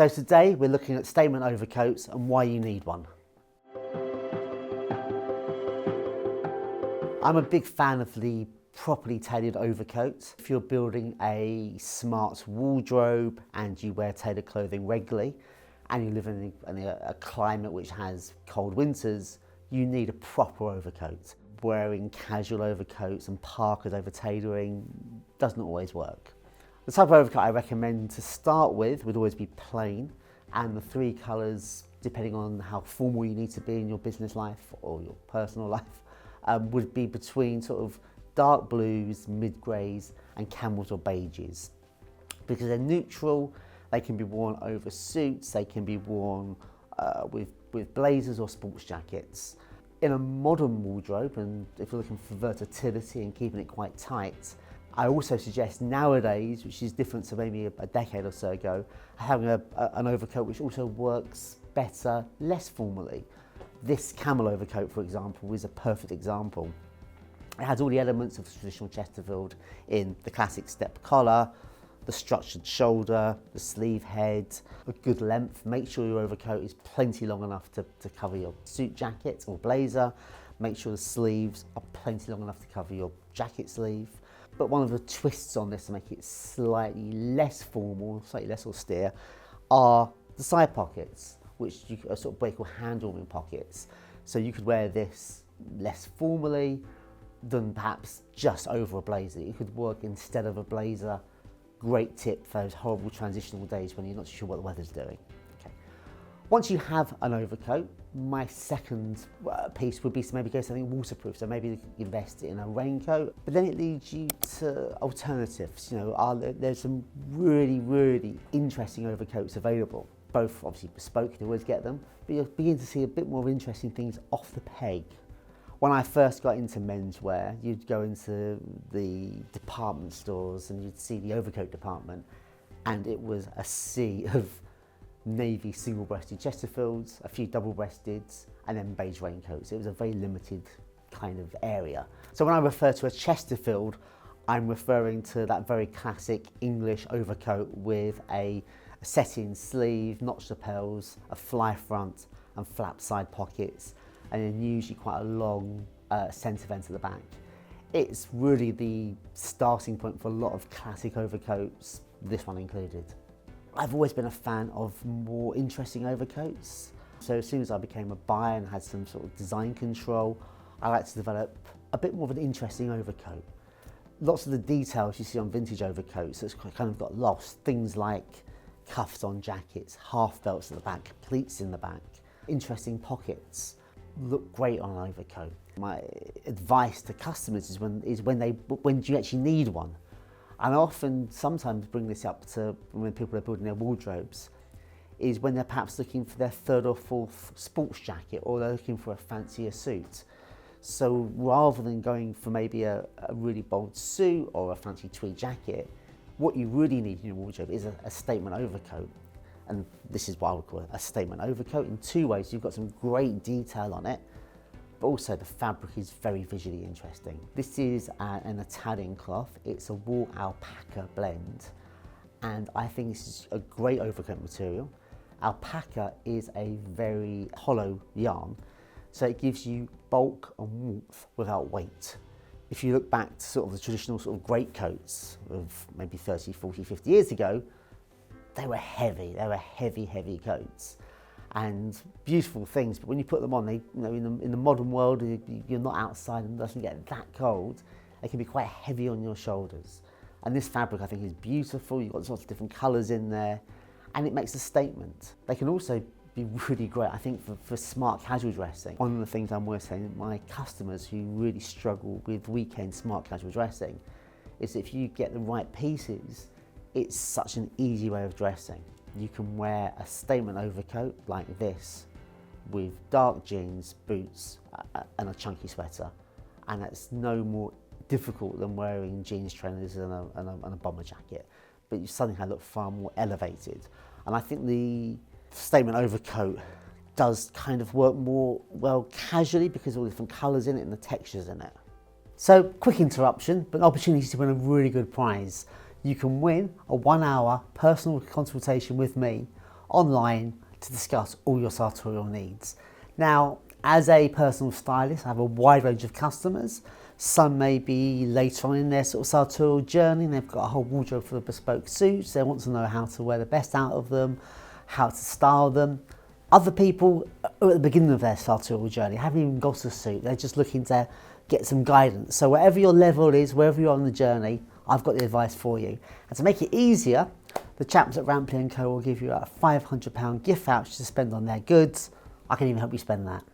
So today we're looking at statement overcoats and why you need one. I'm a big fan of the properly tailored overcoat. If you're building a smart wardrobe and you wear tailored clothing regularly and you live in a climate which has cold winters, you need a proper overcoat. Wearing casual overcoats and parkas over tailoring doesn't always work. The type of overcoat I recommend to start with would always be plain, and the three colours, depending on how formal you need to be in your business life or your personal life, would be between sort of dark blues, mid-greys and camels or beiges. Because they're neutral, they can be worn over suits, they can be worn with blazers or sports jackets. In a modern wardrobe, and if you're looking for versatility and keeping it quite tight, I also suggest nowadays, which is different to maybe a decade or so ago, having an overcoat which also works better, less formally. This camel overcoat, for example, is a perfect example. It has all the elements of the traditional Chesterfield in the classic step collar, the structured shoulder, the sleeve head, a good length. Make sure your overcoat is plenty long enough to cover your suit jacket or blazer. Make sure the sleeves are plenty long enough to cover your jacket sleeve. But one of the twists on this to make it slightly less formal, slightly less austere, are the side pockets, which are sort of what they call hand-warming pockets. So you could wear this less formally than perhaps just over a blazer. It could work instead of a blazer. Great tip for those horrible transitional days when you're not sure what the weather's doing. Okay. Once you have an overcoat, my second piece would be to maybe go something waterproof. So maybe invest in a raincoat, but then it leads you to alternatives. You know, there's some really interesting overcoats available. Both obviously bespoke, you can always get them, but you'll begin to see a bit more interesting things off the peg. When I first got into menswear, you'd go into the department stores and you'd see the overcoat department, and it was a sea of navy single-breasted Chesterfields, a few double-breasteds, and then beige raincoats. It was a very limited kind of area. So when I refer to a Chesterfield, I'm referring to that very classic English overcoat with a set-in sleeve, notched lapels, a fly front and flap side pockets, and then usually quite a long centre vent at the back. It's really the starting point for a lot of classic overcoats, this one included. I've always been a fan of more interesting overcoats. So as soon as I became a buyer and had some sort of design control, I like to develop a bit more of an interesting overcoat. Lots of the details you see on vintage overcoats that's kind of got lost, things like cuffs on jackets, half belts at the back, pleats in the back, interesting pockets, look great on an overcoat. My advice to customers is when do you actually need one? And I often sometimes bring this up to when people are building their wardrobes, is when they're perhaps looking for their third or fourth sports jacket, or they're looking for a fancier suit. So rather than going for maybe a really bold suit or a fancy tweed jacket, what you really need in your wardrobe is a statement overcoat. And this is what I would call a statement overcoat in two ways. You've got some great detail on it, but also the fabric is very visually interesting. This is an Italian cloth. It's a wool alpaca blend, and I think this is a great overcoat material. Alpaca is a very hollow yarn, so it gives you bulk and warmth without weight. If you look back to sort of the traditional sort of greatcoats of maybe 30, 40, 50 years ago, they were heavy coats and beautiful things, but when you put them on, they, you know, in the modern world, you're not outside and it doesn't get that cold, they can be quite heavy on your shoulders. And this fabric I think is beautiful. You've got lots of different colours in there, and it makes a statement. They can also be really great, I think, for smart casual dressing. One of the things I'm always saying to my customers who really struggle with weekend smart casual dressing is if you get the right pieces, it's such an easy way of dressing. You can wear a statement overcoat like this with dark jeans, boots and a chunky sweater, and that's no more difficult than wearing jeans trainers and a bomber jacket, but you suddenly look far more elevated. And I think the statement overcoat does kind of work more well casually because of all the different colours in it and the textures in it. So, quick interruption, but an opportunity to win a really good prize. You can win a 1-hour personal consultation with me online to discuss all your sartorial needs. Now, as a personal stylist, I have a wide range of customers. Some may be later on in their sort of sartorial journey and they've got a whole wardrobe full of bespoke suits. They want to know how to wear the best out of them, how to style them. Other people are at the beginning of their sartorial journey, haven't even got a suit. They're just looking to get some guidance. So whatever your level is, wherever you're on the journey, I've got the advice for you. And to make it easier, the chaps at Rampley & Co will give you a £500 gift voucher to spend on their goods. I can even help you spend that.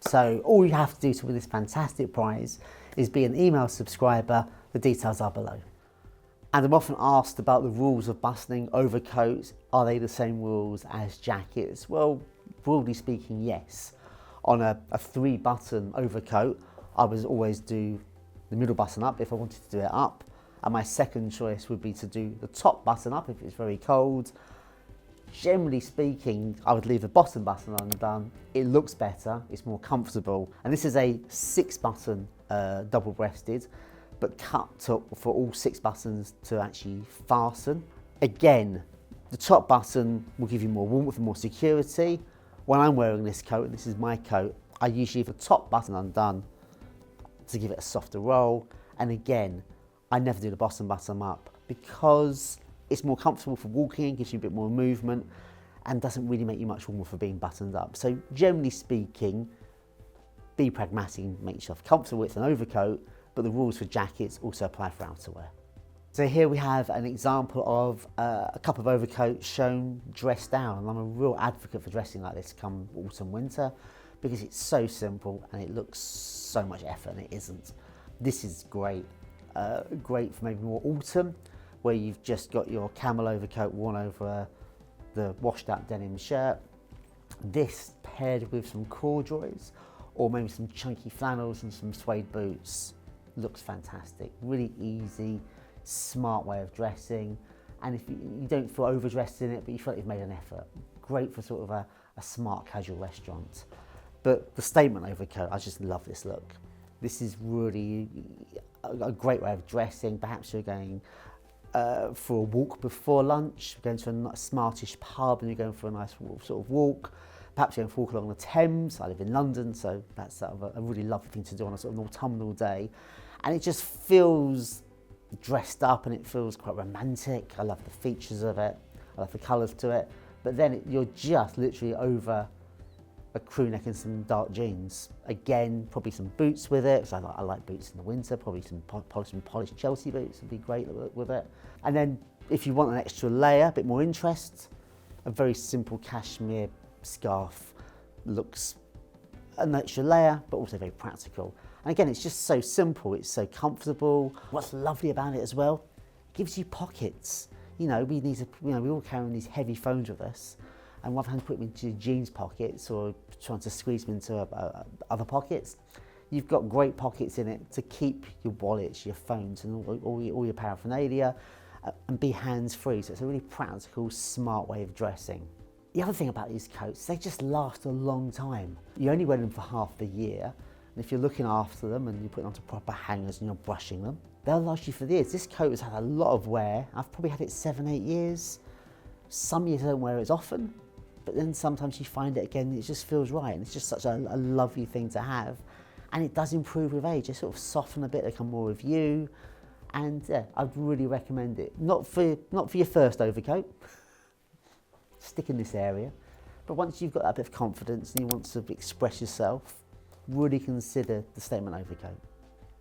So all you have to do to win this fantastic prize is be an email subscriber. The details are below. And I'm often asked about the rules of buttoning overcoats. Are they the same rules as jackets? Well, broadly speaking, yes. On a 3-button overcoat, I would always do the middle button up if I wanted to do it up. And my second choice would be to do the top button up if it's very cold. Generally speaking, I would leave the bottom button undone. It looks better, it's more comfortable. And this is a 6-button double-breasted, but cut for all 6 buttons to actually fasten. Again, the top button will give you more warmth and more security. When I'm wearing this coat, and this is my coat, I usually leave the top button undone to give it a softer roll. And again, I never do the bottom button up because it's more comfortable for walking, gives you a bit more movement, and doesn't really make you much warmer for being buttoned up. So generally speaking, be pragmatic and make yourself comfortable with an overcoat, but the rules for jackets also apply for outerwear. So here we have an example of a couple of overcoats shown dressed down. And I'm a real advocate for dressing like this come autumn, winter, because it's so simple and it looks so much effort and it isn't. This is great. Great for maybe more autumn, where you've just got your camel overcoat worn over the washed out denim shirt. This paired with some corduroys or maybe some chunky flannels and some suede boots looks fantastic. Really easy, smart way of dressing. And if you don't feel overdressed in it, but you feel like you've made an effort. Great for sort of a smart casual restaurant. But the statement overcoat, I just love this look. This is really a great way of dressing. Perhaps you're going for a walk before lunch, going to a smartish pub and you're going for a nice sort of walk. Perhaps you're going for a walk along the Thames. I live in London, so that's sort of a really lovely thing to do on a sort of an autumnal day. And it just feels dressed up and it feels quite romantic. I love the features of it. I love the colours to it. But then you're just literally over a crew neck and some dark jeans. Again, probably some boots with it, because I like boots in the winter. Probably some polished Chelsea boots would be great with it. And then if you want an extra layer, a bit more interest, a very simple cashmere scarf looks an extra layer, but also very practical. And again, it's just so simple, it's so comfortable. What's lovely about it as well, it gives you pockets. You know, we all carry these heavy phones with us, and rather than put them into jeans pockets or trying to squeeze them into other pockets, you've got great pockets in it to keep your wallets, your phones and all your paraphernalia and be hands-free. So it's a really practical, smart way of dressing. The other thing about these coats, they just last a long time. You only wear them for half the year, and if you're looking after them and you put them onto proper hangers and you're brushing them, they'll last you for years. This coat has had a lot of wear. I've probably had it 7-8 years. Some years I don't wear it as often, but then sometimes you find it again and it just feels right, and it's just such a lovely thing to have. And it does improve with age. They sort of soften a bit, they come more of you, and yeah, I'd really recommend it. Not for your first overcoat, stick in this area, but once you've got that bit of confidence and you want to express yourself, really consider the statement overcoat.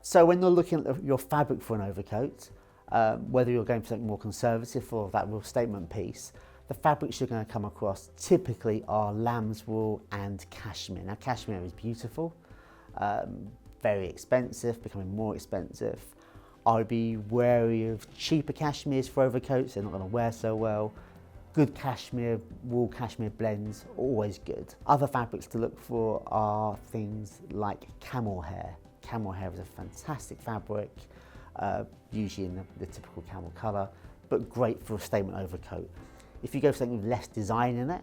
So when you're looking at your fabric for an overcoat, whether you're going for something more conservative or that real statement piece, the fabrics you're going to come across typically are lamb's wool and cashmere. Now cashmere is beautiful, very expensive, becoming more expensive. I would be wary of cheaper cashmeres for overcoats, they're not going to wear so well. Good cashmere, wool cashmere blends, always good. Other fabrics to look for are things like camel hair. Camel hair is a fantastic fabric, usually in the typical camel colour, but great for a statement overcoat. If you go for something with less design in it,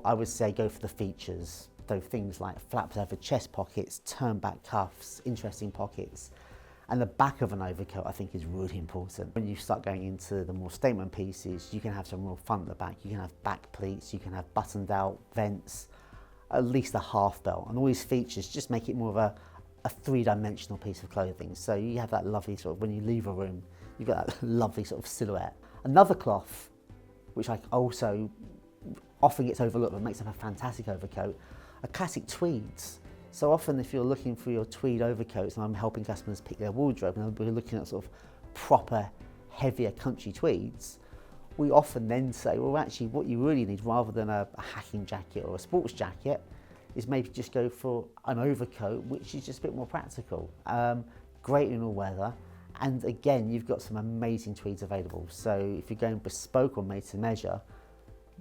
I would say go for the features. So things like flaps over chest pockets, turn back cuffs, interesting pockets. And the back of an overcoat, I think, is really important. When you start going into the more statement pieces, you can have some real fun at the back. You can have back pleats, you can have buttoned out vents, at least a half belt. And all these features just make it more of a three-dimensional piece of clothing. So you have that lovely sort of, when you leave a room, you've got that lovely sort of silhouette. Another cloth, which I also often gets overlooked but makes up a fantastic overcoat, are classic tweeds. So often if you're looking for your tweed overcoats, and I'm helping customers pick their wardrobe, and we're looking at sort of proper, heavier country tweeds, we often then say, well, actually what you really need, rather than a hacking jacket or a sports jacket, is maybe just go for an overcoat, which is just a bit more practical. Great in all weather. And again, you've got some amazing tweeds available. So if you're going bespoke or made to measure,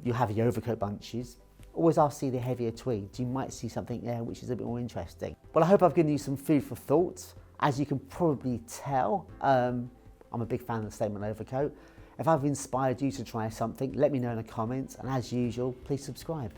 you have your overcoat bunches. Always ask to see the heavier tweeds. You might see something there which is a bit more interesting. Well, I hope I've given you some food for thought. As you can probably tell, I'm a big fan of the statement overcoat. If I've inspired you to try something, let me know in the comments. And as usual, please subscribe.